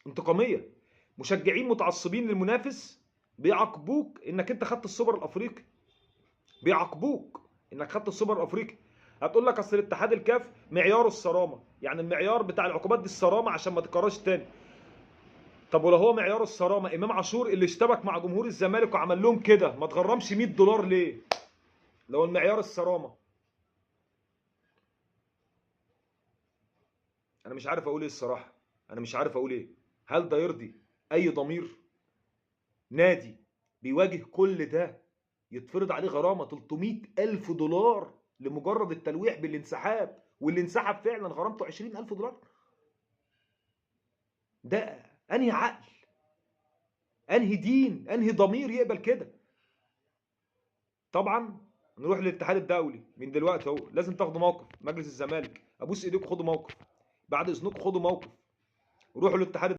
انتقاميه. مشجعين متعصبين للمنافس بيعاقبوك انك انت خدت السوبر الافريقي، بيعاقبوك انك خدت السوبر الافريقي. هتقول لك اصل الاتحاد الكاف معياره الصرامه، يعني المعيار بتاع العقوبات دي الصرامه عشان ما تكررش تاني. طب ولو هو معيار الصرامه، امام عاشور اللي اشتبك مع جمهور الزمالك وعمل لهم كده ما تغرمش $100 ليه؟ لو المعيار الصرامه. انا مش عارف اقول ايه الصراحه، انا مش عارف اقول ايه. هل ده يرضي اي ضمير؟ نادي بيواجه كل ده يتفرض عليه غرامه $300,000 لمجرد التلويح بالانسحاب، واللي انسحب فعلا غرامته $20,000؟ ده انهي عقل، انهي دين، انهي ضمير يقبل كده؟ طبعا نروح للاتحاد الدولي من دلوقتي اهو، لازم تاخدوا موقف. مجلس الزمالك ابوس ايديكم خدوا موقف، بعد اذنكم خدوا موقف، وروحوا للاتحاد